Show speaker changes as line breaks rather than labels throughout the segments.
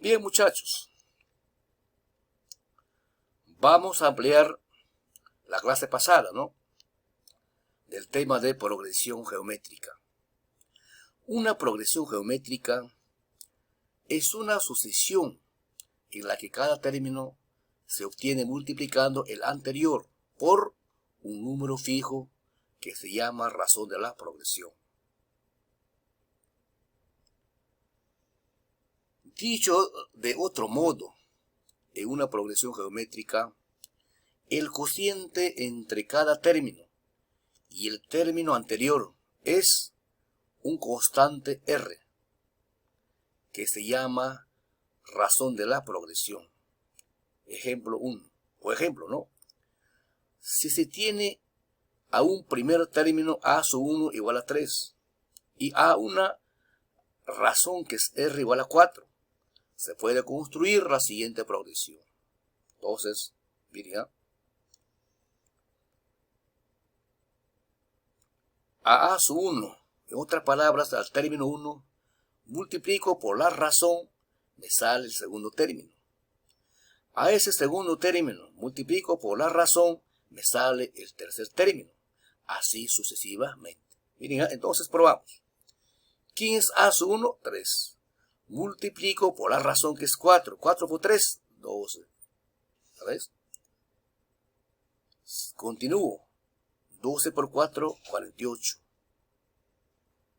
Bien, muchachos, vamos a ampliar la clase pasada, ¿no? Del tema de progresión geométrica. Una progresión geométrica es una sucesión en la que cada término se obtiene multiplicando el anterior por un número fijo que se llama razón de la progresión. Dicho de otro modo, en una progresión geométrica, el cociente entre cada término y el término anterior es un constante R, que se llama razón de la progresión. Ejemplo 1, o ejemplo, ¿no? Si se tiene a un primer término a sub 1 igual a 3 y a una razón que es R igual a 4, se puede construir la siguiente progresión. Entonces, miren, a sub 1, en otras palabras, al término 1, multiplico por la razón, me sale el segundo término. A ese segundo término, multiplico por la razón, me sale el tercer término. Así sucesivamente. Miren, entonces probamos. ¿Quién es a sub 1? 3. Multiplico por la razón que es 4. 4 por 3, 12. ¿Sabes? Continúo. 12 por 4, 48.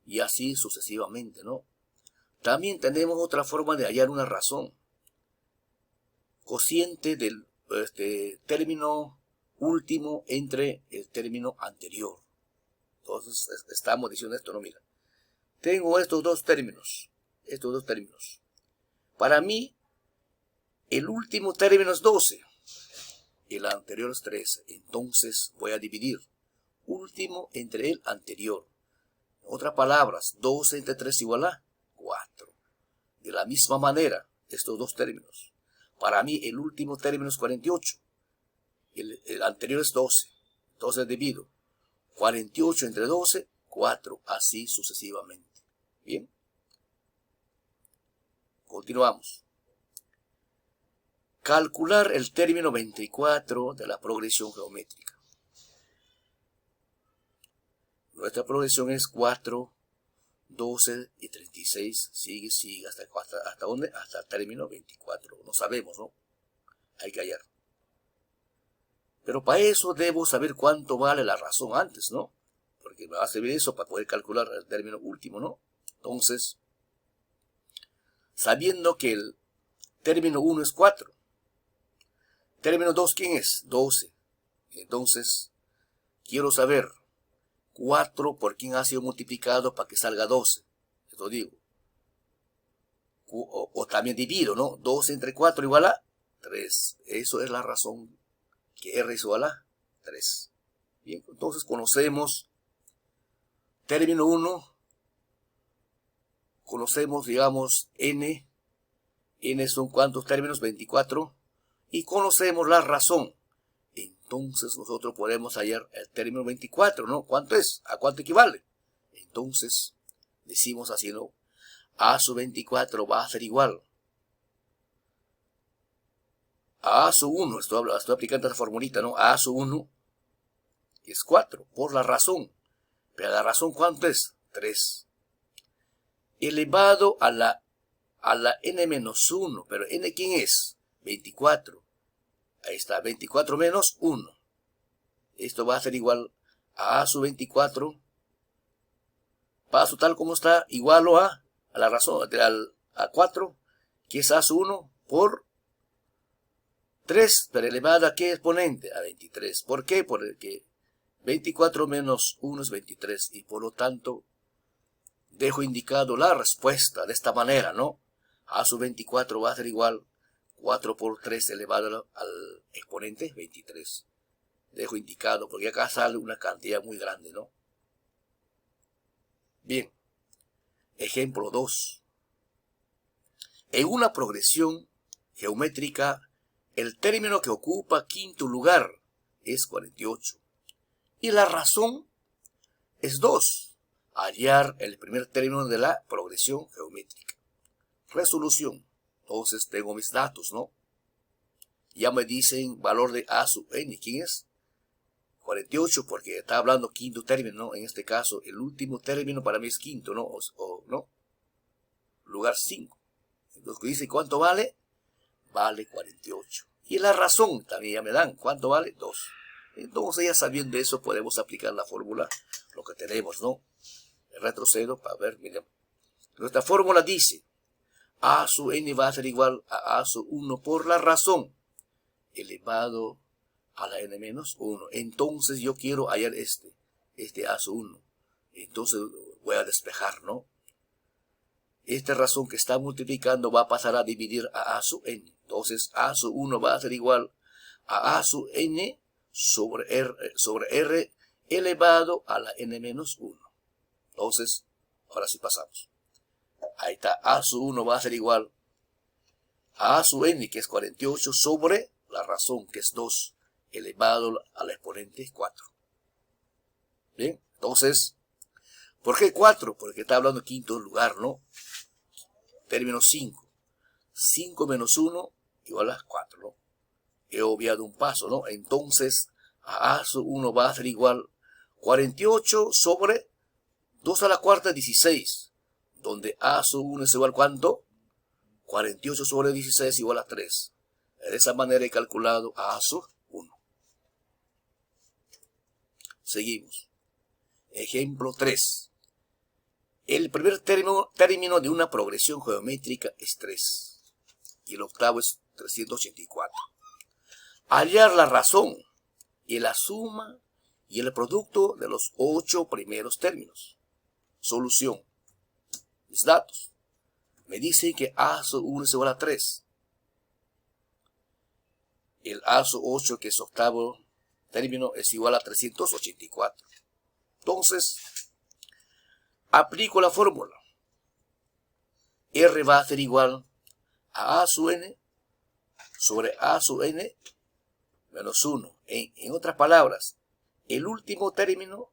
Y así sucesivamente, ¿no? También tenemos otra forma de hallar una razón. Cociente del término último entre el término anterior. Entonces estamos diciendo esto, ¿no? Mira. Tengo estos dos términos. Para mí, el último término es 12. El anterior es 13. Entonces voy a dividir último entre el anterior. En otras palabras, 12 entre 3 igual a 4. De la misma manera, estos dos términos. Para mí, el último término es 48. El anterior es 12. Entonces divido 48 entre 12, 4. Así sucesivamente. Bien. Continuamos. Calcular el término 24 de la progresión geométrica. Nuestra progresión es 4, 12 y 36. Sigue. ¿Hasta dónde? Hasta el término 24. No sabemos, ¿no? Hay que hallar. Pero para eso debo saber cuánto vale la razón antes, ¿no? Porque me va a servir eso para poder calcular el término último, ¿no? Entonces, sabiendo que el término 1 es 4. Término 2, ¿quién es? 12. Entonces, quiero saber 4 por quién ha sido multiplicado para que salga 12. Esto digo. O también divido, ¿no? 12 entre 4 igual a 3. Eso es la razón que R es igual a 3. Bien, entonces conocemos término 1. Conocemos, digamos, N. N son cuántos términos, 24. Y conocemos la razón. Entonces nosotros podemos hallar el término 24, ¿no? ¿Cuánto es? ¿A cuánto equivale? Entonces decimos así, ¿no? A sub 24 va a ser igual a A sub 1. Estoy aplicando esa formulita, ¿no? A sub 1 es 4 por la razón. Pero la razón, ¿cuánto es? 3. Elevado a la n-1. Pero n, ¿quién es? 24. Ahí está, 24 menos 1. Esto va a ser igual a sub 24. Paso tal como está, igual a la razón, a 4, que es a sub 1 por 3, pero elevado a qué exponente? A 23. ¿Por qué? Porque 24 menos 1 es 23. Y por lo tanto, dejo indicado la respuesta de esta manera, ¿no? A sub 24 va a ser igual 4 por 3 elevado al exponente 23. Dejo indicado porque acá sale una cantidad muy grande, ¿no? Bien. Ejemplo 2. En una progresión geométrica, el término que ocupa quinto lugar es 48. Y la razón es 2. Hallar el primer término de la progresión geométrica. Resolución. Entonces tengo mis datos, ¿no? Ya me dicen valor de A sub n. ¿Quién es? 48, porque está hablando quinto término, ¿no? En este caso, el último término para mí es quinto, ¿no? ¿No? Lugar 5. Entonces dice, ¿cuánto vale? Vale 48. Y la razón también ya me dan. ¿Cuánto vale? 2. Entonces ya sabiendo eso podemos aplicar la fórmula, lo que tenemos, ¿no? Retrocedo para ver, miren. Nuestra fórmula dice, A sub n va a ser igual a A sub 1 por la razón elevado a la n menos 1. Entonces yo quiero hallar este A sub 1. Entonces voy a despejar, ¿no? Esta razón que está multiplicando va a pasar a dividir a sub n. Entonces A sub 1 va a ser igual a sub n sobre R elevado a la n menos 1. Entonces, ahora sí pasamos. Ahí está, A sub 1 va a ser igual a sub n, que es 48, sobre la razón, que es 2, elevado a la exponente 4. Bien, entonces, ¿por qué 4? Porque está hablando quinto lugar, ¿no? Término 5. 5 menos 1 igual a 4, ¿no? He obviado un paso, ¿no? Entonces, a sub 1 va a ser igual 48 sobre 2 a la cuarta, 16. Donde A sub 1 es igual a ¿cuánto? 48 sobre 16 igual a 3. De esa manera he calculado A sub 1. Seguimos. Ejemplo 3. El primer término de una progresión geométrica es 3. Y el octavo es 384. Hallar la razón y la suma y el producto de los 8 primeros términos. Solución. Mis datos. Me dicen que A sub 1 es igual a 3. El A sub 8, que es octavo término, es igual a 384. Entonces, aplico la fórmula. R va a ser igual a sub n sobre A sub n menos 1. En otras palabras, el último término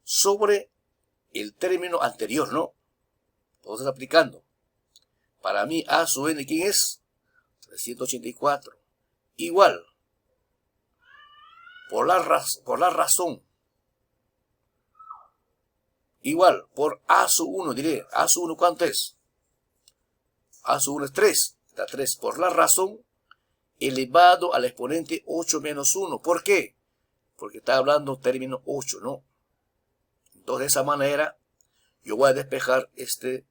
sobre el término anterior, ¿no? Entonces, aplicando. Para mí, A sub n, ¿quién es? 384. Igual. Por la razón. Igual. Por A sub 1, diré. A sub 1, ¿cuánto es? A sub 1 es 3. Está 3. Por la razón elevado al exponente 8 menos 1. ¿Por qué? Porque está hablando término 8, ¿no? Entonces, de esa manera, yo voy a despejar este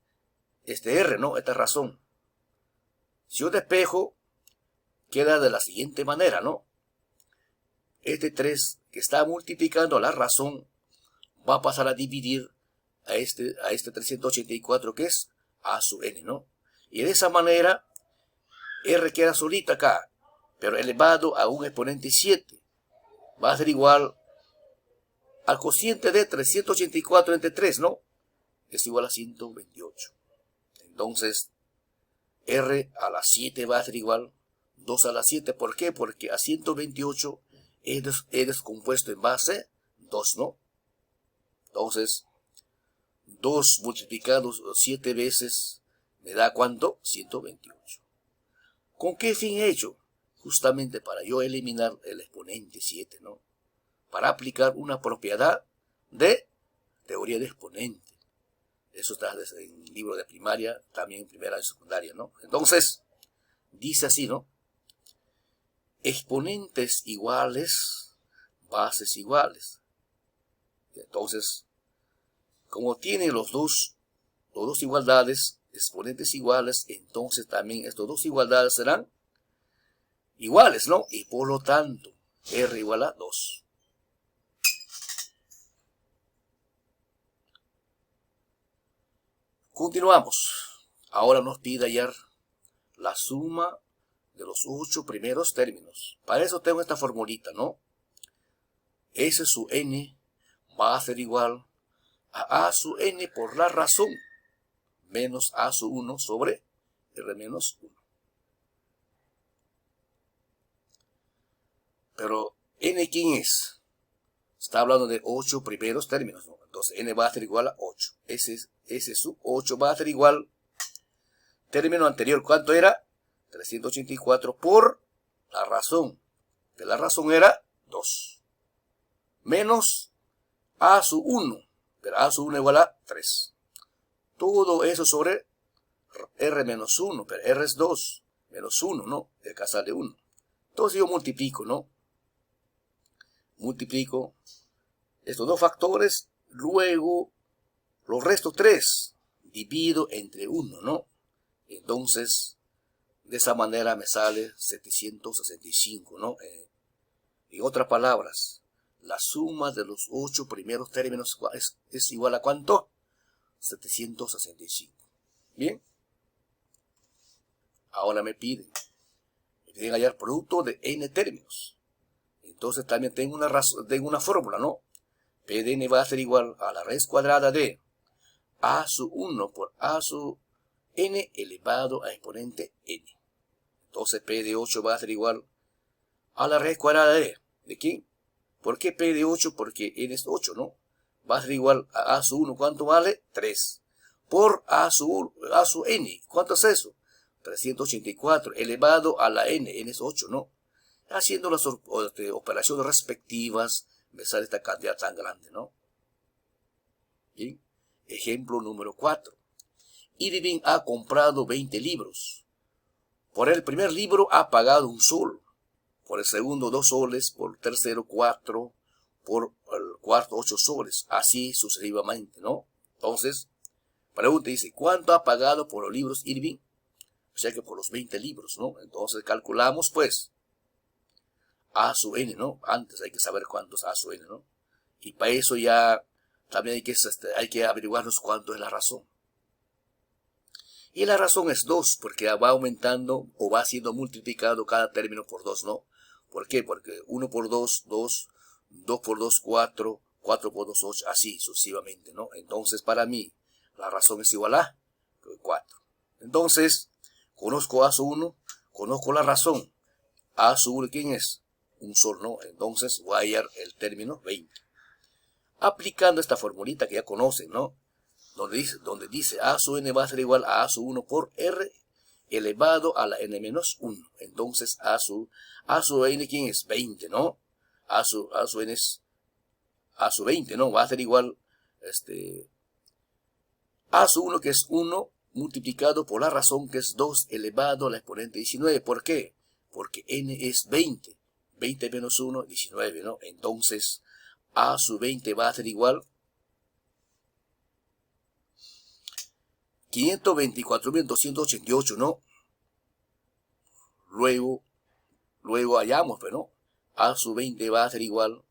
R, ¿no? Esta razón. Si yo despejo, queda de la siguiente manera, ¿no? Este 3 que está multiplicando la razón va a pasar a dividir a este 384, que es A sub n, ¿no? Y de esa manera, R queda solita acá, pero elevado a un exponente 7. Va a ser igual al cociente de 384 entre 3, ¿no? Es igual a 128. Entonces, R a la 7 va a ser igual 2 a la 7. ¿Por qué? Porque a 128 es descompuesto en base 2, ¿no? Entonces, 2 multiplicado 7 veces me da ¿cuánto? 128. ¿Con qué fin he hecho? Justamente para yo eliminar el exponente 7, ¿no? Para aplicar una propiedad de teoría de exponente. Eso está en el libro de primaria, también en primera y secundaria, ¿no? Entonces, dice así, ¿no? Exponentes iguales, bases iguales. Entonces, como tiene los dos igualdades, exponentes iguales, entonces también estas dos igualdades serán iguales, ¿no? Y por lo tanto, R igual a 2. Continuamos. Ahora nos pide hallar la suma de los 8 primeros términos. Para eso tengo esta formulita, ¿no? S sub n va a ser igual a sub n por la razón menos A sub 1 sobre R menos 1. Pero n, ¿quién es? Está hablando de 8 primeros términos, ¿no? Entonces n va a ser igual a 8. S sub 8 va a ser igual término anterior, ¿cuánto era? 384 por la razón, que la razón era 2, menos a su 1, pero a su 1 igual a 3. Todo eso sobre r menos 1, pero r es 2, menos 1, ¿no? De acá sale 1. Entonces yo multiplico, ¿no? Multiplico estos dos factores, luego los restos 3, divido entre 1, ¿no? Entonces, de esa manera me sale 765, ¿no? En otras palabras, la suma de los 8 primeros términos es igual a ¿cuánto? 765. Bien. Ahora me piden hallar producto de n términos. Entonces también tengo una fórmula, ¿no? P de n va a ser igual a la raíz cuadrada de a su 1 por a su n elevado a exponente n. Entonces P de 8 va a ser igual a la raíz cuadrada ¿de quién? ¿Por qué P de 8? Porque n es 8, ¿no? Va a ser igual a su 1, ¿cuánto vale? 3. Por a su n, ¿cuánto es eso? 384 elevado a la n es 8, ¿no? Haciendo las operaciones respectivas, me sale esta cantidad tan grande, ¿no? Bien. Ejemplo número 4. Irving ha comprado 20 libros. Por el primer libro ha pagado 1 sol. Por el segundo 2 soles. Por el tercero 4. Por el cuarto 8 soles. Así sucesivamente, ¿no? Entonces, pregunta dice, ¿cuánto ha pagado por los libros Irving? O sea que por los 20 libros, ¿no? Entonces calculamos, pues, a su n, ¿no? Antes hay que saber cuánto es a su n, ¿no? Y para eso ya también hay que averiguarnos cuánto es la razón. Y la razón es 2, porque va aumentando o va siendo multiplicado cada término por 2, ¿no? ¿Por qué? Porque 1 por 2, 2, 2 por 2, 4, 4 por 2, 8, así sucesivamente, ¿no? Entonces, para mí, la razón es igual a 4. Entonces, conozco a su 1, conozco la razón. A su 1, ¿quién es? 1 sol, ¿no? Entonces, voy a hallar el término 20. Aplicando esta formulita que ya conocen, ¿no? Donde dice a su n va a ser igual a su 1 por r elevado a la n menos 1. Entonces, a su n, ¿quién es? 20, ¿no? A su n es a su 20, ¿no? Va a ser igual, a su 1, que es 1, multiplicado por la razón, que es 2 elevado a la exponente 19. ¿Por qué? Porque n es 20. 20 menos 1, 19, ¿no? Entonces, a su 20 va a ser igual 524.288, ¿no? Luego hallamos, pues, ¿no? A su 20 va a ser igual,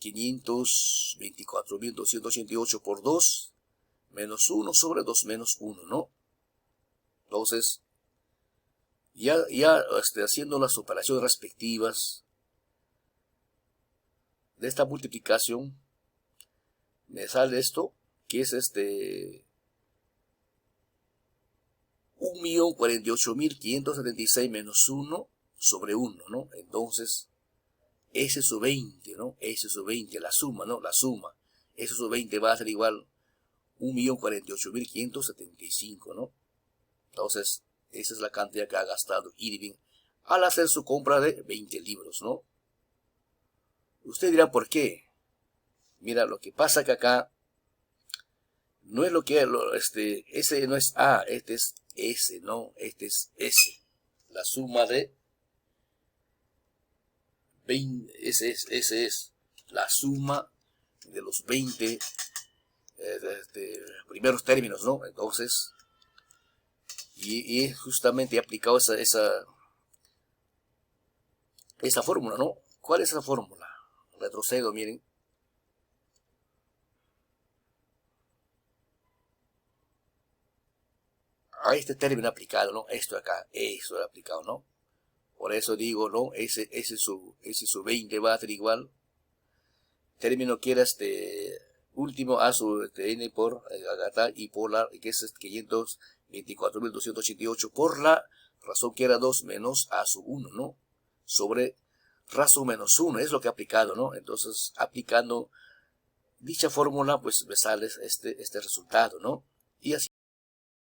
524.288 por 2, menos 1 sobre 2 menos 1, ¿no? Entonces, ya haciendo las operaciones respectivas de esta multiplicación, me sale esto, que es 1.048.576 menos 1 sobre 1, ¿no? Entonces, ese es su 20, ¿no? Ese es su 20, la suma, ¿no? La suma. Ese es su 20 va a ser igual 1.048.575, ¿no? Entonces, esa es la cantidad que ha gastado Irving al hacer su compra de 20 libros, ¿no? Usted dirá, ¿por qué? Mira, lo que pasa que acá no es lo que ese no es A, este es S, ¿no? Este es S. La suma de 20, ese es la suma de los 20 primeros términos, ¿no? Entonces, y justamente he aplicado esa fórmula, ¿no? ¿Cuál es esa fórmula? Retrocedo, miren. A este término aplicado, ¿no? Esto acá, esto he aplicado, ¿no? Por eso digo, ¿no? Ese es su 20 va a ser igual. Término que era último a su n por acá y por la, que es 524.288 por la razón que era 2 menos a su 1, ¿no? Sobre razón menos 1, es lo que he aplicado, ¿no? Entonces, aplicando dicha fórmula pues me sale este resultado, ¿no? Y así